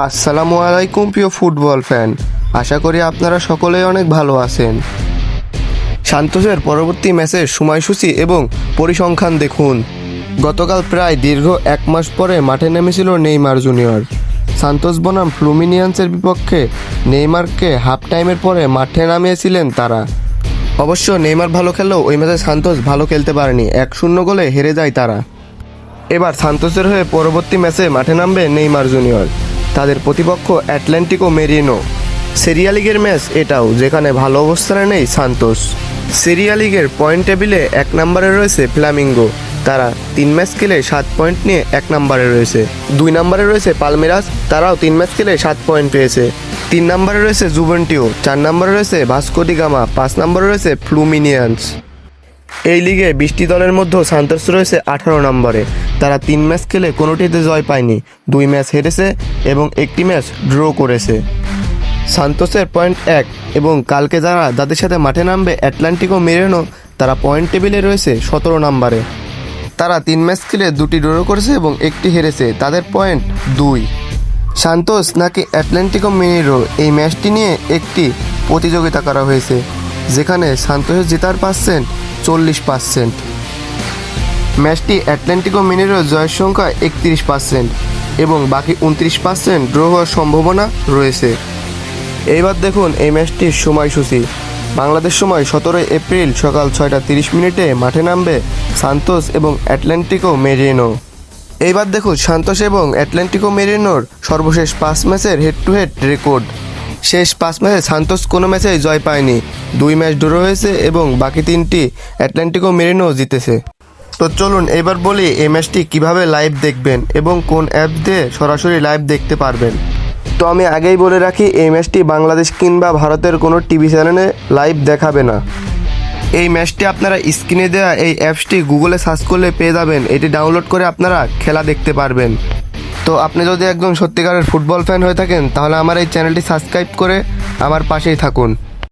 আসসালামু আলাইকুম প্রিয় ফুটবল ফ্যান, আশা করি আপনারা সকলেই অনেক ভালো আছেন। সান্তোসের পরবর্তী ম্যাচের সময়সূচি এবং পরিসংখ্যান দেখুন। গতকাল প্রায় দীর্ঘ এক মাস পরে মাঠে নেমেছিল নেইমার জুনিয়র। সান্তোস বনাম ফ্লুমিনিয়ান্সের বিপক্ষে নেইমারকে হাফ টাইমের পরে মাঠে নামিয়েছিলেন তারা। অবশ্য নেইমার ভালো খেললেও ওই ম্যাচে সান্তোস ভালো খেলতে পারেনি, 1-0 গোলে হেরে যায় তারা। এবার সান্তোসের হয়ে পরবর্তী ম্যাচে মাঠে নামবে নেইমার জুনিয়র। তাদের প্রতিপক্ষ অ্যাটলেন্টিকো মেরিনো। সেরিয়া লিগের ম্যাচ এটাও, যেখানে ভালো অবস্থানে নেই সান্তোস। সেরিয়া লিগের পয়েন্ট টেবিলে 1 নম্বরে রয়েছে ফ্ল্যামিঙ্গো, তারা 3 ম্যাচ খেলে 7 পয়েন্ট নিয়ে 1 নম্বরে রয়েছে। 2 নম্বরে রয়েছে পালমেরাস, তারাও 3 ম্যাচ খেলে 7 পয়েন্ট পেয়েছে। 3 নম্বরে রয়েছে জুভেন্টিও, 4 নম্বরে রয়েছে ভাস্কো ডি গামা, 5 নম্বরে রয়েছে ফ্লুমিনিয়ান্স। এই লিগে 20টি দলের মধ্যে সান্তোস রয়েছে 18 নম্বরে। তারা 3 ম্যাচ খেলে কোনোটিতে জয় পায়নি, 2 ম্যাচ হেরেছে এবং 1টি ম্যাচ ড্র করেছে। সান্তোসের পয়েন্ট 1 এবং কালকে যাদের সাথে মাঠে নামবে অ্যাটলেন্টিকো মেরিনো, তারা পয়েন্ট টেবিলে রয়েছে 17 নম্বরে। তারা 3 ম্যাচ খেলে 2টি ড্র করেছে এবং 1টি হেরেছে, তাদের পয়েন্ট 2। সান্তোস নাকি অ্যাটলেন্টিকো মেরিনো, এই ম্যাচটি নিয়ে একটি প্রতিযোগিতা করা হয়েছে, যেখানে সান্তোসের জেতার পার্সেন্ট 40%। ম্যাচটি অ্যাটলেন্টিকো মেরিনোর জয়ের সংখ্যা 31% এবং বাকি 29% ড্র হওয়ার সম্ভাবনা রয়েছে। এইবার দেখুন এই ম্যাচটির সময়সূচি। বাংলাদেশ সময় 17 এপ্রিল সকাল 6:30 মাঠে নামবে সান্তোস এবং অ্যাটলেন্টিকো মেরিনো। এইবার দেখুন সান্তোস এবং অ্যাটলেন্টিকো মেরিনোর সর্বশেষ 5 ম্যাচের হেড টু হেড রেকর্ড। শেষ 5 ম্যাচে সান্তোস কোনো ম্যাচেই জয় পায়নি, 2 ম্যাচ ড্র হয়েছে এবং বাকি 3টি অ্যাটলেন্টিকো মেরিনো জিতেছে। তো চলুন এবার বলি এই ম্যাচটি কিভাবে লাইভ দেখবেন এবং কোন অ্যাপ দিয়ে সরাসরি লাইভ দেখতে পারবেন। তো আমি আগেই বলে রাখি, এই ম্যাচটি বাংলাদেশ কিংবা ভারতের কোনো টিভি চ্যানেলে লাইভ দেখাবে না। এই ম্যাচটি আপনারা স্ক্রিনে দেওয়া এই অ্যাপসটি গুগলে সার্চ করলে পেয়ে যাবেন, এটি ডাউনলোড করে আপনারা খেলা দেখতে পারবেন। তো আপনি যদি একজন সত্যিকারের ফুটবল ফ্যান হয়ে থাকেন, তাহলে আমার এই চ্যানেলটি সাবস্ক্রাইব করে আমার পাশেই থাকুন।